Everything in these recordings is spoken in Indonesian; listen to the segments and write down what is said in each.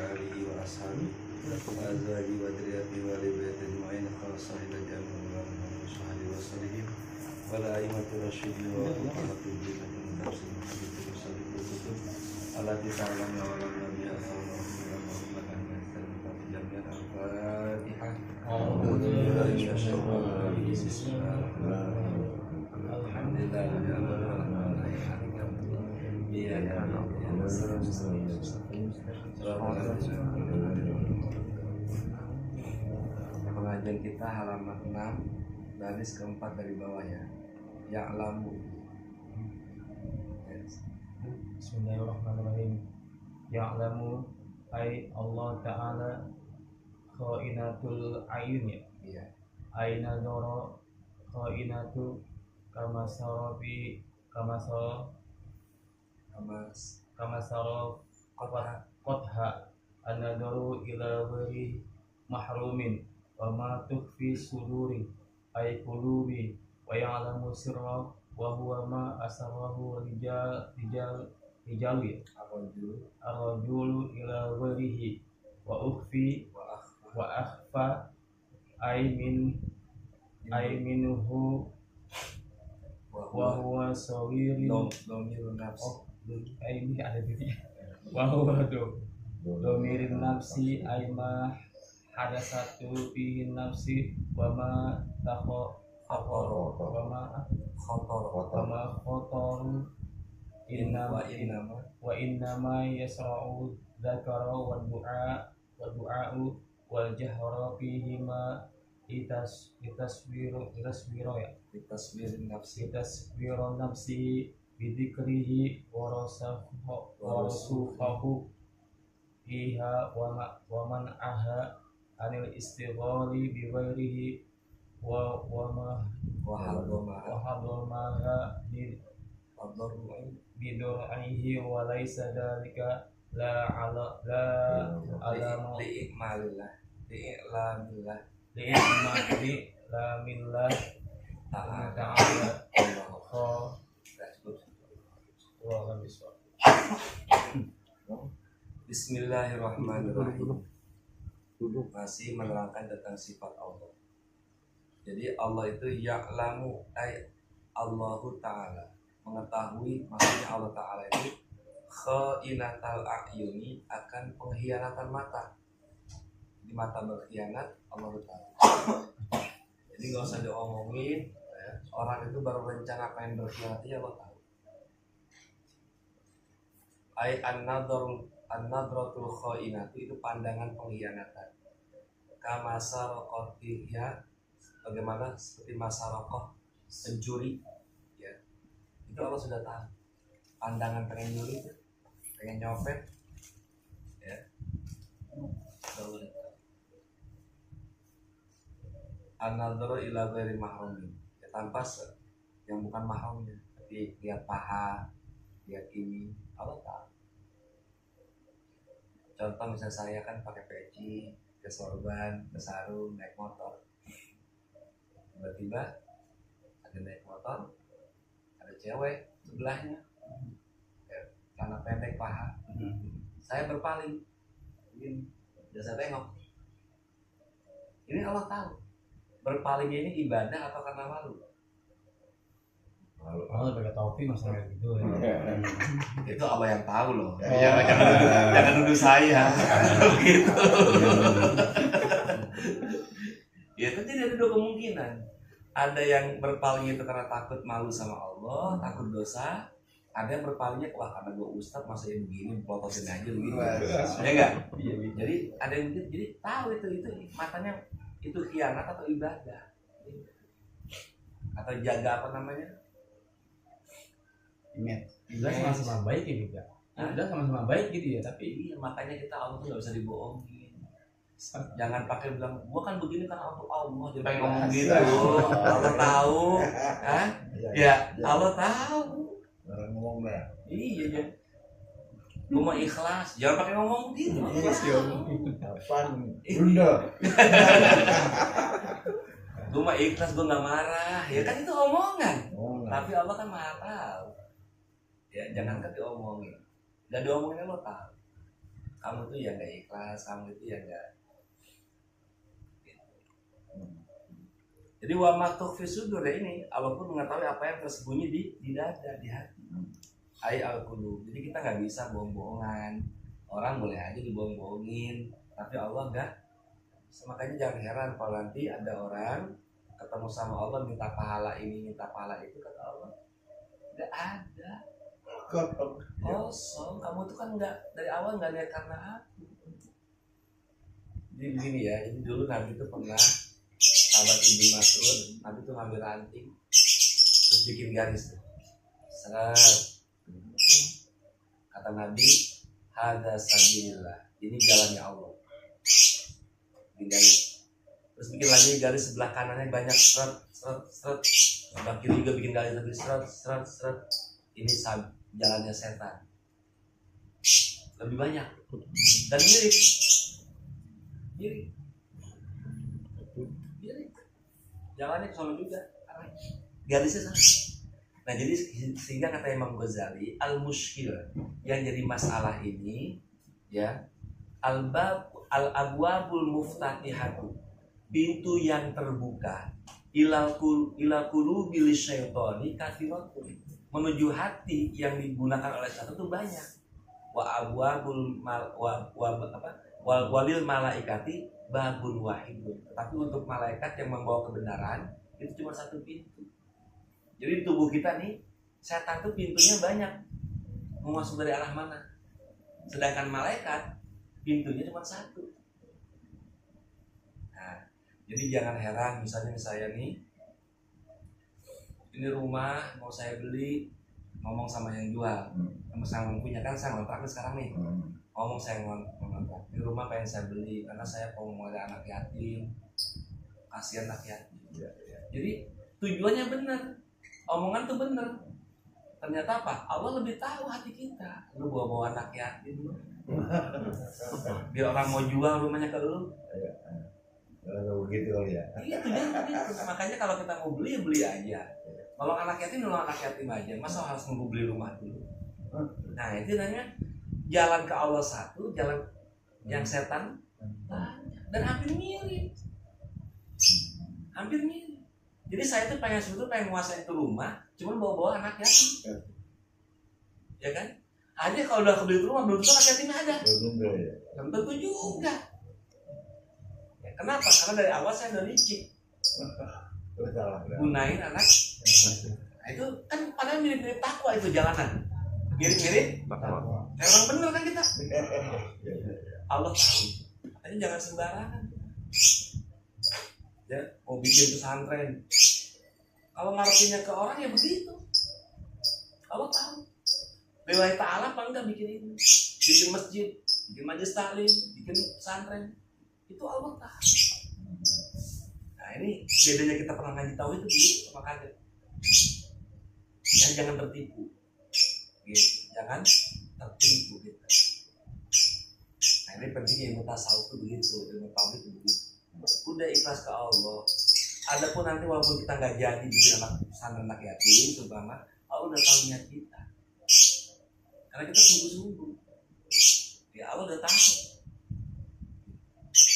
alihi wa ashabihi wa azwajihi wa dzurriyyatihi wa ali baiti ajma'in khassa ila jami'il ulama wa sahbihi wa salihim wa la a'immatir rasyidin wa fuqahatul jannati min tafsir muhammad sallallahu alaihi wasallam allati ta'lamu wa lam nabiyya sallallahu alaihi wasallam jami'an al-fatihah. A'udzu billahi minasy syaithanir rajim. Bismillahirrahmanirrahim. Pengajian kita halaman 6 baris keempat dari bawah ya. Ya'lamu. Bismillahirrahmanirrahim. Ya'lamu ay Allah Ta'ala khainatul ayun ya. Iya. Aina doro khainatu kamasarabi kamasara qotha an-nadaru ila ghairi mahrumin wa ma tukhfi suduri ay qulubi wa ya'lamu sirra wa huwa ma asarrahu rijalu arrajulu ila ghairihi wa ukhfi wa akhfa ay minhu wa huwa sawirin domirun nafs. ini ada di wa huwa domirin nafsi ay ma hadasatu fi nafsi wa ma khotoru innama yasra'u dzakara wa du'a'u wal jahra fihi ma litaswirin nafsi bidikrihi warasufahu iha wa man aha anil istighali biwairihi wa hadamaha bidur'ihi wa laysa dalika la alamu li'lamillah ta'ala Bismillahirrahmanirrahim. Masih menerangkan tentang sifat Allah. Jadi Allah itu ya'lamu ay Allahu Ta'ala, mengetahui, maksudnya Allah Ta'ala itu khainatal a'yuni, akan pengkhianatan mata. Di mata berkhianat Allah Ta'ala. Jadi nggak usah diomongin ya. Orang itu baru rencana pengen berkhianat ya Allah tahu. Ay an-nadratul khainatu itu pandangan pengkhianatan. Kama saraqatiyya, bagaimana seperti masyarakat pencuri ya. Itu Allah sudah tahu. Pandangan pengen nyuri, pengen nyopet ya. An-nadhru ila ghairi mahrumin, ya, tanpa yang bukan mahramnya, tapi lihat paha, lihat ini, Allah tahu. Contoh misalnya saya kan pakai peci, ke sorban, ke sarung, naik motor. Tiba-tiba ada naik motor, ada cewek sebelahnya, ya, celana pendek paha. Saya berpaling, begini, saya tengok. Ini Allah tahu. Berpalingnya ini ibadah atau karena malu? Allah pakai topi masalah gitu ya. Itu Allah yang tahu loh. Jangan nuduh saya. Gitu. Ya itu tidak ada dua kemungkinan. Ada yang berpaling itu karena takut malu sama Allah, takut dosa. Ada yang berpalingnya, wah karena gue ustad masa yang begini, pelotosin aja begini. Ya enggak? Jadi ada yang begitu. Jadi tahu itu matanya itu khianat atau ibadah, atau jaga apa namanya? Ibadah sama-sama baik ya juga. Ibadah sama-sama baik gitu ya, tapi iya, makanya kita Allah tuh nggak bisa dibohongin. Jangan pakai bilang gua kan begini kan untuk Allah, jangan pakai ngomong gitu. Allah tahu, ya Allah tahu. Orang ngomong dah. Iya ya. Gua mau ikhlas, jangan pakai ngomong gitu. Apaan? Bunda. Gua mau ikhlas, gua nggak marah. Ya kan itu omongan. Tapi Allah kan Maha tahu. Ya jangan diomongin. Gak diomongin Allah tahu. kamu tuh ya nggak ikhlas, kamu itu ya nggak. Jadi wa ma tukhfi sudur ini Allah pun mengetahui apa yang tersembunyi di dada, di hati. Ai al-qulub. Jadi kita nggak bisa bohong-bohongan. Orang boleh aja dibohong-bohongin, tapi Allah enggak. Makanya jangan heran kalau nanti ada orang ketemu sama Allah minta pahala ini, minta pahala itu, kata Allah enggak ada. Kosong. Kamu tuh kan enggak dari awal enggak lihat karena aku. Jadi begini ya. Jadi dulu Nabi itu pernah sahabat Ibnu Mas'ud, Nabi tuh ngambil ranting terus bikin garis tuh. Seret. Kata Nabi, hada sabilillah, ini jalannya Allah. Bikin garis. Terus bikin lagi garis sebelah kanannya banyak seret. Sebelah kiri juga bikin garis lagi seret. Ini jalannya setan. Lebih banyak dan mirip. Jalannya sono juga, garisnya sama. Nah jadi sehingga kata Imam Ghazali, al-mushkil yang jadi masalah ini ya, al-abwabul muftatihatu, pintu yang terbuka, ilal qulubil syaitani kathiratun, menuju hati yang digunakan oleh syaitan itu banyak. Wa abwabul walil malaikati babun wahidun. Tapi untuk malaikat yang membawa kebenaran itu cuma satu pintu. Jadi di tubuh kita nih, setan tuh pintunya banyak, mau masuk dari arah mana. Sedangkan malaikat pintunya cuma satu. Nah, jadi jangan heran misalnya saya nih, ini rumah mau saya beli, ngomong sama yang jual, sama yang punya, kan saya ngontrak sekarang nih. Ngomong saya ngontrak, di rumah pengen saya beli karena saya mau mulai anak yatim, kasihan anak yatim. Jadi tujuannya benar, omongan tuh benar. Ternyata apa? Allah lebih tahu hati kita. Lu bawa anak yatim, biar orang mau jual rumahnya ke lu. Kalau begitu kali ya. Iya tujuannya begitu. Makanya kalau kita mau beli ya beli aja. Kalau anak yatim anak yatim aja. Masa harus nunggu beli rumah dulu? Nah itu namanya jalan ke Allah satu, jalan yang setan banyak dan hampir mirip. Jadi saya tuh sebetulnya pengen menguasai itu rumah, cuma bawa anak yatim, ya kan? Aja kalau udah kebeli rumah belum tentu anak yatimnya ada. Belum tentu juga. Ya, kenapa? Karena dari awal saya udah licik. Gunain anak. Nah, itu kan padahal mirip-mirip takwa itu jalanan. Mirip-mirip emang bener kan kita. Allah tahu. Makanya jangan sembarangan ya, mau bikin pesantren, kalau ngarepinnya ke orang ya begitu. Allah tahu lillahi ta'ala apa enggak bikin ini, bikin masjid, bikin majelis taklim, bikin pesantren, itu Allah tahu. Nah ini bedanya kita pernah ngaji tahu itu begitu apa kagak. Jangan tertipu gitu. Jangan tertipu gitu. Nah ini pentingnya ilmu tasawuf itu begitu, ilmu tauhid itu begitu. Udah ikhlas ke Allah. Adapun nanti walaupun kita nggak jadi bikin anak yatim, terutama Allah udah tahu niat kita. Karena kita sungguh-sungguh. Ya Allah udah tahu.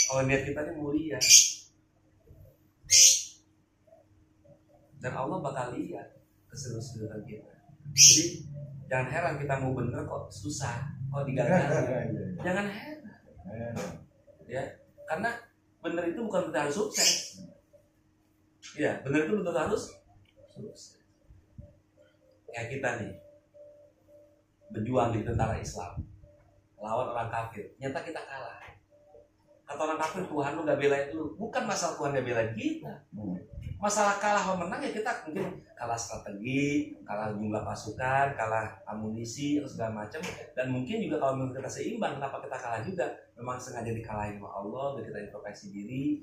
Kalau niat kita ini mulia, dan Allah bakal lihat keseluruhan kita. Jadi jangan heran kita mau bener kok susah, kok digagal. Jangan heran. Ya, karena bener itu bukan berarti harus sukses. Ya, bener itu betul harus sukses. Kayak kita nih berjuang di tentara Islam, lawan orang kafir, nyata kita kalah. Kata orang kafir, Tuhan lu gak belain lu. Bukan masalah Tuhan gak belain kita, masalah kalah atau menang ya kita mungkin kalah strategi, kalah jumlah pasukan, kalah amunisi atau segala macam. Dan mungkin juga kalau menurut kita seimbang, kenapa kita kalah juga? Memang sengaja dikalahin sama Allah, dan kita introspeksi diri,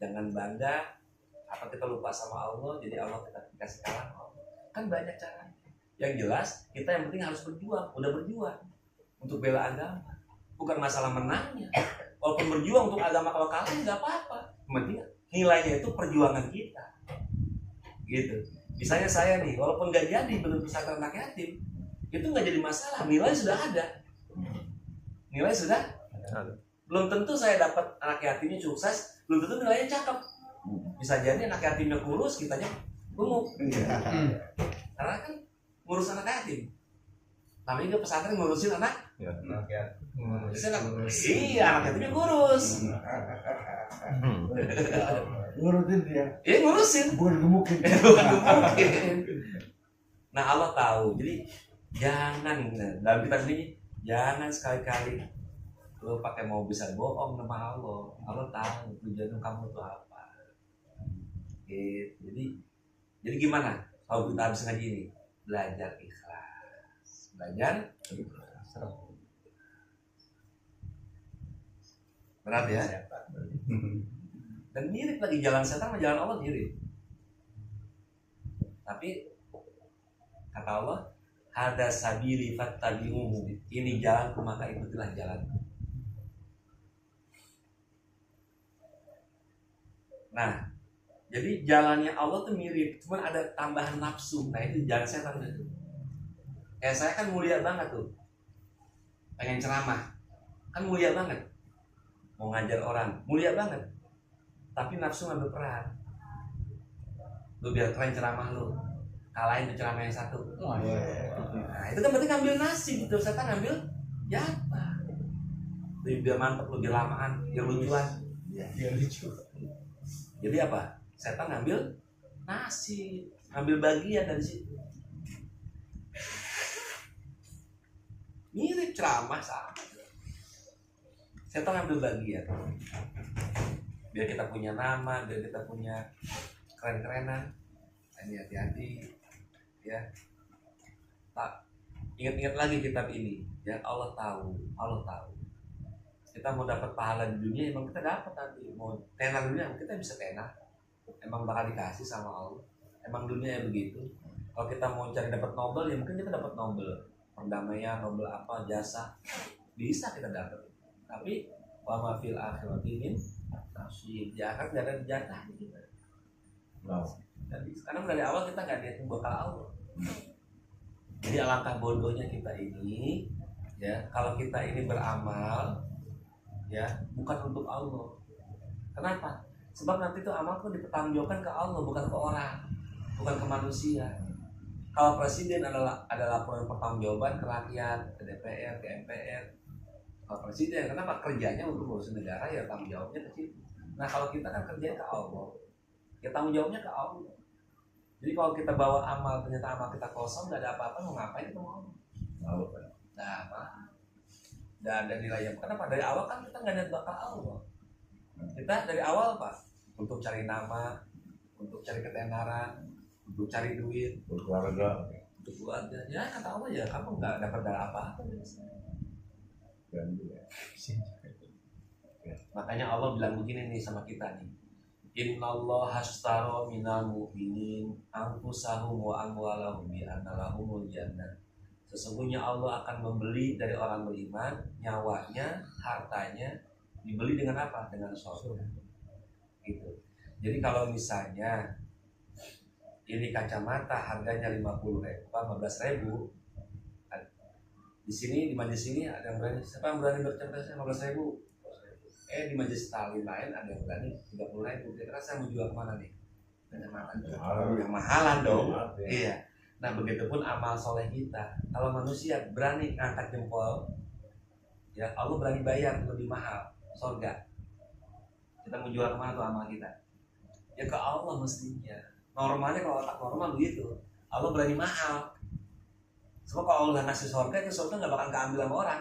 jangan bangga apa kita lupa sama Allah, jadi Allah kita kasih kalah sama Allah. Kan banyak caranya. Yang jelas kita yang penting harus berjuang, udah berjuang untuk bela agama, bukan masalah menangnya. Walaupun berjuang untuk agama, kalau kalah nggak apa-apa, penting nilainya itu perjuangan kita. Gitu. Misalnya saya nih, walaupun gak jadi bentuk pesantren anak yatim, itu nggak jadi masalah. Nilai sudah ada. Belum tentu saya dapat anak yatimnya sukses, belum tentu nilainya cakep. Bisa jadi anak yatimnya kurus, kitanya gemuk. Karena kan ngurus anak yatim. Namanya ke pesantren ngurusin anak. Ngurusin anak. Iya, anak yatimnya kurus. Ngurutin dia. Iya ngurusin. Bukan gemukin. Bukan gemukin. Nah Allah tahu. Jadi jangan dalam kitab ini jangan sekali-kali lo pakai mau bisa bohong sama Allah. Allah tahu tujuan kamu itu apa. Gitu. Jadi gimana? Kalau kita habis ngaji ini belajar ikhlas. Belajar ikhlas. Berat ya? Dan mirip lagi jalan setan sama jalan Allah mirip. Tapi kata Allah, hada sabili fattabi'uhu. Ini jalanku maka ikutilah jalanku. Nah, jadi jalannya Allah tuh mirip, cuman ada tambahan nafsu. Nah itu jalan setan itu. Kayak saya kan mulia banget tuh, pengen ceramah, kan mulia banget. Mau ngajar orang, mulia banget. Tapi nafsu ngambil peran. Lu biar keren ceramah lu, kalahin tuh ceramah yang satu. Nah itu kan berarti ngambil nasib gitu. Setan ngambil jatah. Biar mantep lu, biar lamaan, biar lucuan. Biar lucu. Jadi apa? Setan ngambil nasib, ngambil bagian dari situ. Mirip ceramah sama. Setan ngambil bagian. Biar kita punya nama, biar kita punya keren-kerenan. Ini hati-hati, ya. Tak ingat-ingat lagi kitab ini. Ya Allah tahu. Kita mau dapat pahala di dunia, emang kita dapat nanti. Mau tenar dunia, kita bisa tenar. Emang bakal dikasih sama Allah. Emang dunia ya begitu. Kalau kita mau cari dapat Nobel, ya mungkin kita dapat Nobel. Perdamaian, Nobel apa, jasa. Bisa kita dapat. Tapi wa ma fil akhirati min nasib. Di akhirat enggak ada jatah kita. Jadi sekarang dari awal kita enggak lihat bakal Allah. Jadi alangkah bodohnya kita ini, ya, kalau kita ini beramal, ya, bukan untuk Allah. Kenapa? Sebab nanti itu amal tuh dipertanggungjawabkan ke Allah, bukan ke orang, bukan ke manusia. Kalau presiden ada laporan pertanggungjawaban ke rakyat, ke DPR, ke MPR. Kalau presiden, kenapa? Kerjanya untuk ngurusin negara, ya tanggung jawabnya ke situ. Nah kalau kita kan kerjanya ke Allah, ya tanggung jawabnya ke Allah. Jadi kalau kita bawa amal, ternyata amal kita kosong, nggak ada apa-apa, mau ngapain itu mau? Nah apa? Dan ada nilai yang kenapa? Dari awal kan kita nggak ada bakal Allah. Kita dari awal apa? Untuk cari nama, untuk cari ketenaran, untuk cari duit, Untuk keluarga. untuk keluarga. Ya kata Allah ya kamu nggak dapat dari apa-apa. Makanya Allah bilang begini nih sama kita nih. Innallaha hashtara minal mu'minin anfusahum wa amwalahum bi anna lahumul jannah. Sesungguhnya Allah akan membeli dari orang beriman nyawanya, hartanya dibeli dengan apa? Dengan surga. Gitu. Jadi kalau misalnya ini kacamata harganya 15.000, di sini di majelis ini ada yang berani, siapa yang berani berkata 15.000? Di majelis taklim lain ada yang berani 30.000. Kira-kira saya mau jual kemana nih? Yang mahalan dong. Iya. Nah begitupun amal soleh kita. Kalau manusia berani ngangkat jempol, ya Allah berani bayar lebih mahal surga. Kita mau jual kemana tuh amal kita? Ya ke Allah mestinya. Normalnya kalau otak normal begitu. Allah berani mahal. Sebab kalau Allah ngasih surga, itu surga nggak bakal keambil sama orang.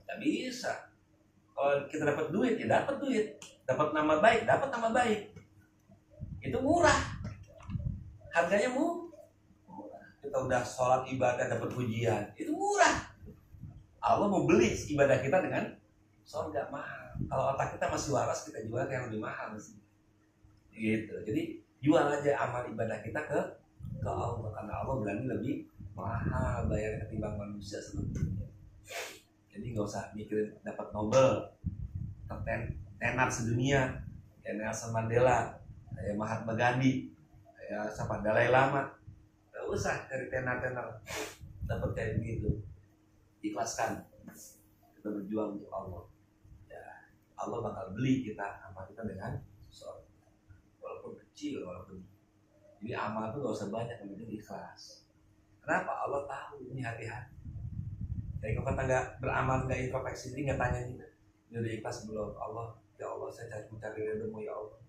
Nggak bisa. Kalau kita dapat duit, ya dapat duit. Dapat nama baik, dapat nama baik. Itu murah. Harganya murah. Kita udah sholat ibadah dapat pujian, itu murah. Allah mau beli ibadah kita dengan surga mahal. Kalau otak kita masih waras, kita jual yang lebih mahal sih. Gitu. Jadi jual aja amal ibadah kita ke Allah, karena Allah berani lebih mahal bayar ketimbang manusia sebetulnya. Jadi nggak usah mikirin dapat Nobel, tenar sedunia, kayak Nelson Mandela, kayak Mahatma Gandhi, kayak siapa Dalai Lama. Gak usah dari tenar-tenar dapat kayak begitu. Ikhlaskan, kita berjuang untuk Allah. Allah bakal beli kita amal kita dengan sesuatu, walaupun kecil, walaupun. Jadi amal itu gak usah banyak, yang penting ikhlas. Kenapa? Allah tahu ini hati-hati. Jadi kalau kita nggak beramal, nggak introspeksi diri, nggak tanya gitu, ini udah ikhlas belum? Allah, ya Allah saya mencari ridhomu ya Allah.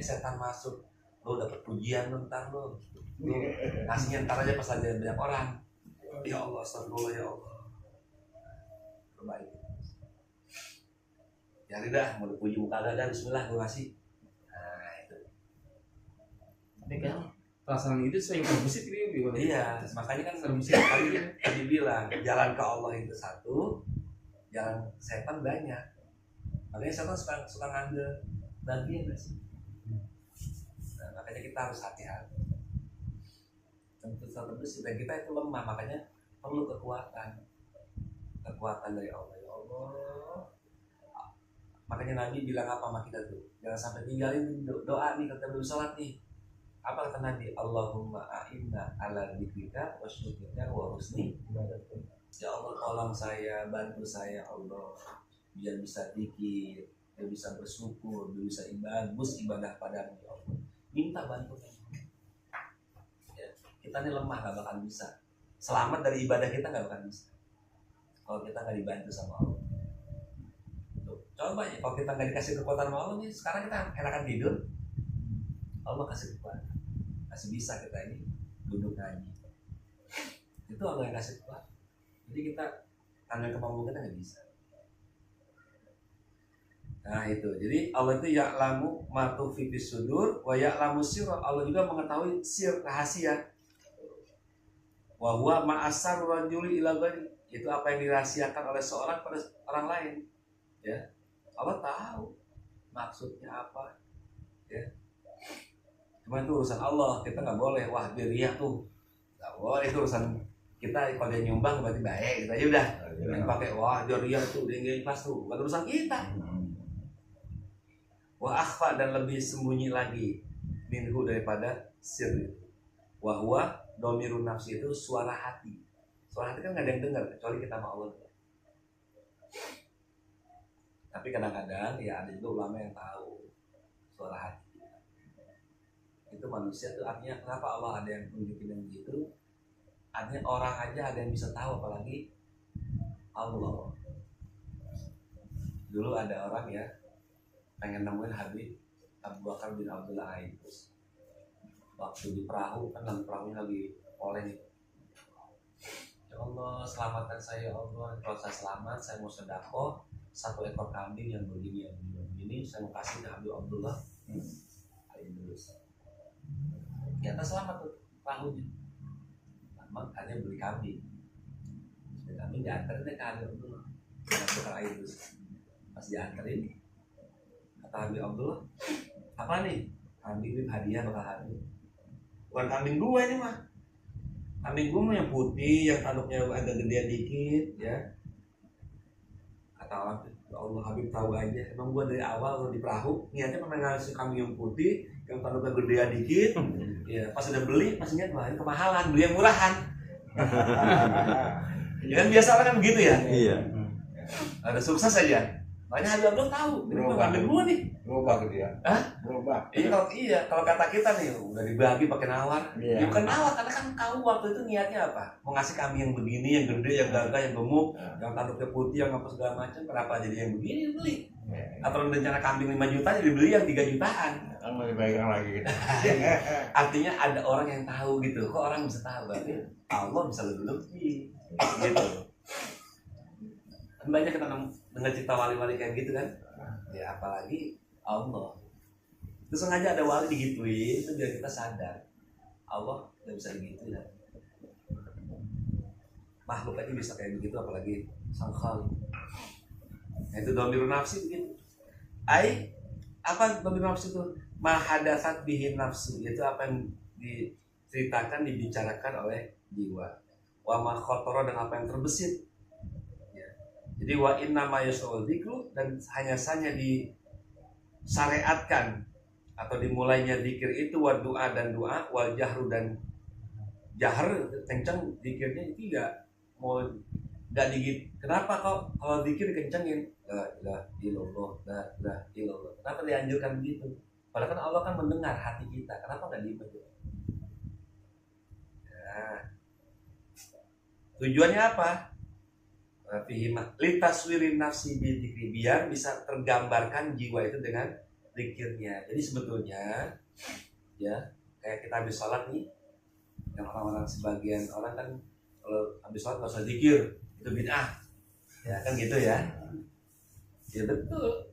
Setan masuk, lo dapet pujian lo ntar lo ngasihnya ntar aja pas lagi banyak orang. Ya Allah, astagfirullah ya Allah. Perbaiki. Ya udah, mau dipuji muka agak, bismillah gue ngasih. Nah itu. Tapi kan perasaan itu sering terbesit gitu. Iya, makanya kan tadi bilang jalan ke Allah itu satu, jalan setan banyak. Makanya setan suka ngambil bagian nggak sih? Nah, makanya kita harus hati-hati. Tentu terbesit dan kita itu lemah, makanya perlu kekuatan dari Allah. Ya Allah. Makanya Nabi bilang apa sama kita tuh? Jangan sampai tinggalin doa nih, kita belum sholat nih. Apa kata Nabi? Allahumma a'inna ala dzikrika wa syukrika wa husni ibadatik. Ya Allah, tolong saya, bantu saya Allah, biar bisa zikir, biar bisa bersyukur, biar bisa ibadah padamu ya Allah. Minta bantuan. Ya, kita ini lemah, gak bakal bisa. Selamat dari ibadah kita gak bakal bisa kalau kita gak dibantu sama Allah. Tuh, coba ya, kalau kita gak dikasih kekuatan sama Allah nih, sekarang kita enakan tidur, Allah kasih kekuatan, kasih bisa kita ini duduk ngaji. Itu Allah yang kasih kekuatan. Jadi kita tanda kemampuan kita nggak bisa. Nah itu, jadi Allah itu ya'lamu ma tukhfi sudur wa ya'lamu sirra. Allah juga mengetahui sir, rahasia. Wa huwa ma asarru rajuli ila ghairi. Itu apa yang dirahasiakan oleh seorang pada orang lain. Ya, Allah tahu maksudnya apa. Ya. Cuma itu urusan Allah, kita nggak boleh wah dia riak tuh, nggak boleh, itu urusan kita. Kalau dia nyumbang berarti baik, kita aja udah yang pakai wah dia riak tuh, dia nggak ikhlas tuh, bukan urusan kita. Wah akhfa, dan lebih sembunyi lagi minhu daripada sir itu. Wahwa domirun nafsi, itu suara hati. Suara hati kan nggak ada yang dengar kecuali kita sama Allah. Tapi kadang-kadang ya ada juga ulama yang tahu suara hati. Itu manusia tuh artinya kenapa Allah ada yang tunjukin yang gitu, artinya orang aja ada yang bisa tahu, apalagi Allah. Dulu ada orang ya pengen nemuin Habib Abu Bakar bin Abdullah Aidus waktu di perahu, kan dalam perahunya lagi oleh nih. Ya Allah, selamatkan saya ya Allah. Kalau saya selamat, saya mau sedekah 1 ekor kambing yang begini, saya mau kasih ke Habib Abdullah Aidus. Ternyata selamat tuh perahunya. Lama akhirnya beli kambing. Kambing diantarin deh ke Habib Abdullah. Tukar Aidus. Pas diantarin, kata Habib Abdullah, apa nih? Kambing itu hadiah bakal Habib. Bukan kambing gua ini mah. Kambing gua mah yang putih, yang tanduknya agak gedean dikit, ya. Kata orang, ya Allah Habib tahu aja. Emang gua dari awal di perahu niatnya pengen ngasih kambing yang putih, yang tanduknya gedean dikit. Ya, pas udah beli, pas ingat wah ini kemahalan, beli yang murahan. Ya kan biasa orang kan begitu ya. Iya. Ada sukses aja. Makanya Habib Abdullah tahu, ini gua kambing gua nih. Berubah gitu ya. Hah? Berubah. Kalau kata kita nih udah dibagi pakai nawar. Iya. Ya bukan nawar, karena kan kau waktu itu niatnya apa? Mau ngasih kambing yang begini, yang gede, yang gagah, yang gemuk, yang tanduknya putih, yang apa segala macam. Kenapa jadi yang begini beli? Atau rencana kambing 5 juta jadi beli yang 3 jutaan. Kan mau dipegang lagi gitu. Artinya ada orang yang tahu gitu. Kok orang bisa tahu? Berarti Allah bisa lebih gitu. Kan banyak kita dengar cerita wali-wali kayak gitu kan. Ya apalagi Allah. Terus sengaja ada wali digituin itu biar kita sadar Allah nggak bisa digituin. Makhluk aja bisa kayak begitu, apalagi sang Khalik. Nah, itu dhamirun nafsi begitu. Apa dhamirun nafsi itu? Mahadatsat bihin nafsu, yaitu apa yang diceritakan, dibicarakan oleh jiwa. Wa ma khotara, dan apa yang terbesit. Ya. Jadi wa inna ma yasawul dzikru, dan hanya saja disyariatkan atau dimulainya zikir itu wa doa dan doa, wal jahru dan jahar kencang zikirnya itu enggak mau enggak digit. Kenapa kok kalau zikir dikencengin? La ilaha illallah illallah, la ilaha illallah. Kenapa dianjurkan begitu? Padahal kan Allah kan mendengar hati kita. Kenapa nggak dibaca? Nah, tujuannya apa? Litaswirin nafsi bidzikri, biar bisa tergambarkan jiwa itu dengan zikirnya. Jadi sebetulnya ya kayak kita habis sholat nih, yang orang-orang sebagian orang kan kalau habis sholat nggak usah zikir, itu bid'ah, ya kan gitu ya. Ya betul.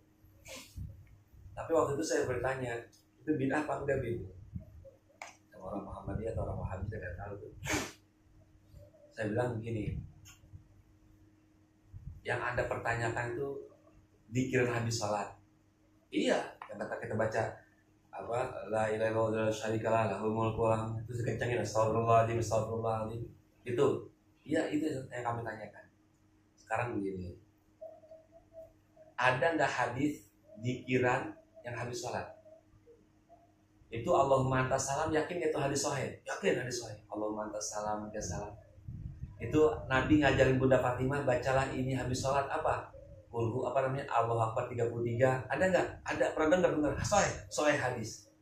Tapi waktu itu saya bertanya, itu bid'ah apa enggak bid'ah? Sama orang Muhammadiyah atau orang Wahabi saya nggak tahu tuh. Saya bilang begini, yang Anda pertanyakan itu dikirim habis sholat. Iya, yang kata kita baca apa, la ilaha illallah syarikalah lahul mulku wa lahul hamdu, itu kencangin astagfirullahaladzim astagfirullahaladzim. Itu, iya itu yang kami tanyakan. Sekarang begini, ada nggak hadis dikiran yang habis sholat? Itu Allahumma antas salam, yakin itu hadis sahih? Yakin hadis sahih. Allahumma antas salam, antas salam. Itu Nabi ngajarin Bunda Fatimah, bacalah ini habis sholat apa? Kulhu apa namanya? Allahu Akbar 33. Ada nggak? Ada. Pernah dengar? Sahih hadis.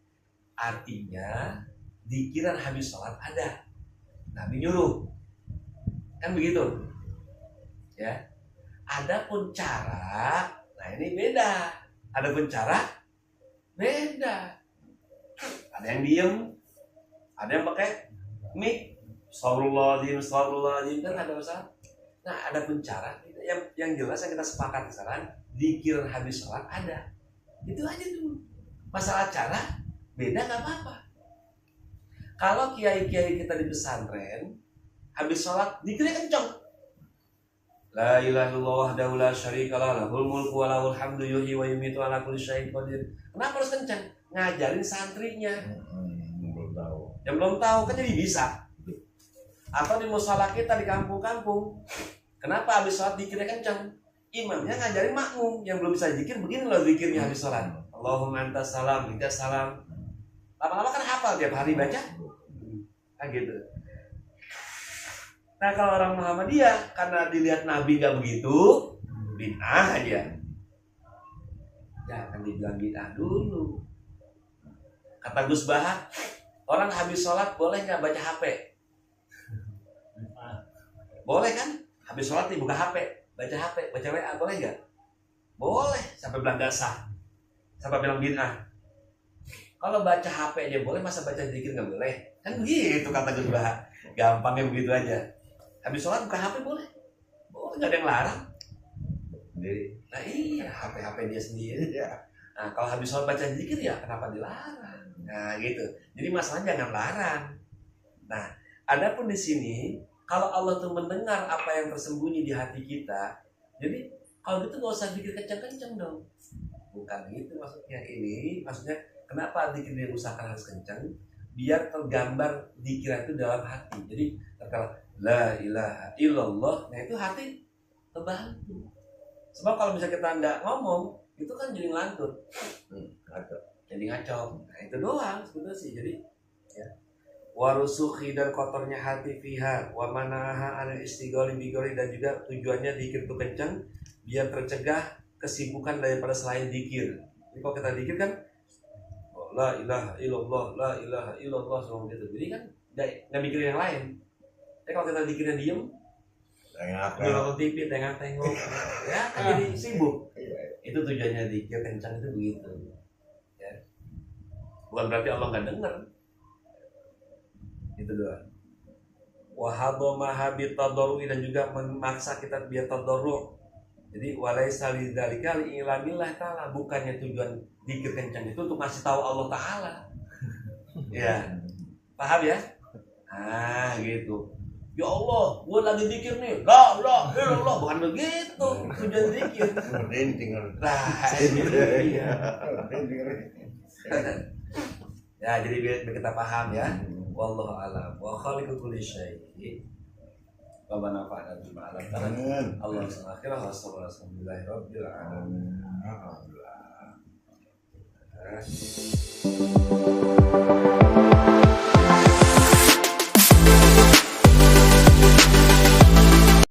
Artinya dikiran habis sholat ada. Nabi nyuruh. Kan begitu. Ya. Adapun cara, nah ini beda. Adapun cara beda. Ada yang diem, ada yang pakai mic. Astagfirullahaladzim kan ada masalah. Nah ada pun cara yang jelas yang kita sepakat sekarang, dikir habis sholat ada. Itu aja dulu. Masalah cara beda nggak apa-apa. Kalau kiai-kiai kita di pesantren habis sholat dikirnya kenceng. La ilaha illallah wahdahu la syarikalah lahul mulku wa lahul hamdu yuhyi wa yumiitu ala kulli syai'in qadir. Kenapa harus kenceng? Ngajarin santrinya. Belum tahu. Yang belum tahu kan jadi bisa. Atau di musola kita di kampung-kampung, kenapa habis sholat dikirnya kencang? Imamnya ngajarin makmum yang belum bisa zikir, begini loh zikirnya habis sholat. Allahumma antas salam, antas salam. Lama-lama kan hafal tiap hari baca. Nah gitu. Nah kalau orang Muhammadiyah, karena dilihat Nabi gak begitu, bid'ah aja. Jangan dibilang bid'ah dulu. Kata Gus Bahar, orang habis sholat boleh gak baca HP? Boleh kan? Habis sholat nih buka HP, baca HP, baca WA, boleh nggak? Boleh, sampai bilang gak sah, sampai bilang bid'ah. Kalau baca HP aja boleh, masa baca zikir nggak boleh? Kan begitu kata Gus Bahar. Gampangnya begitu aja. Habis sholat buka HP boleh? Boleh, nggak ada yang larang. Nah iya, HP dia sendiri. Nah kalau habis sholat baca zikir ya kenapa dilarang? Nah gitu. Jadi masalahnya jangan larang. Nah, adapun di sini kalau Allah tuh mendengar apa yang tersembunyi di hati kita, jadi kalau gitu gak usah zikir kencang-kencang dong. Bukan gitu maksudnya. Ini maksudnya kenapa zikir diusahakan harus kencang? Biar tergambar zikir itu dalam hati. Jadi kalau la ilaha illallah, nah itu hati terbantu. Sebab kalau misalnya kita nggak ngomong, itu kan jadi ngelantur, jadi ngacau. Nah itu doang sebetulnya sih. Jadi ya. Warusukhi, dan kotornya hati fiha wa manaha anil istighali bigori, dan juga tujuannya zikir itu kencang biar tercegah kesibukan daripada selain zikir. Jadi kalau kita zikir kan la ilaha illallah, la ilaha illallah semua gitu. Jadi kan nggak mikir yang lain. Tapi kalau kita zikirnya diem, nonton TV, tengok-tengok, ya kan jadi sibuk. Itu tujuannya zikir kencang itu begitu. Ya. Bukan berarti Allah nggak dengar. Itu doang. Wahadoma habit tadarrui, dan juga memaksa kita biar tadarru. Jadi walaisa lidzalika li'ilamillah ta'ala, bukannya tujuan zikir kencang itu untuk ngasih tahu Allah Ta'ala. Ya. Paham ya? Ah, gitu. Ya Allah, gua lagi zikir nih. La ilaha illallah, bukan begitu tujuan zikir. Nah, iya. Ya, jadi biar kita paham ya. Wallahu a'lam wa khaliqu kulli syai'in. Rabbana fa'ala bima 'allamtana. Allahumma salli ala Rasulillah rabbil alamin.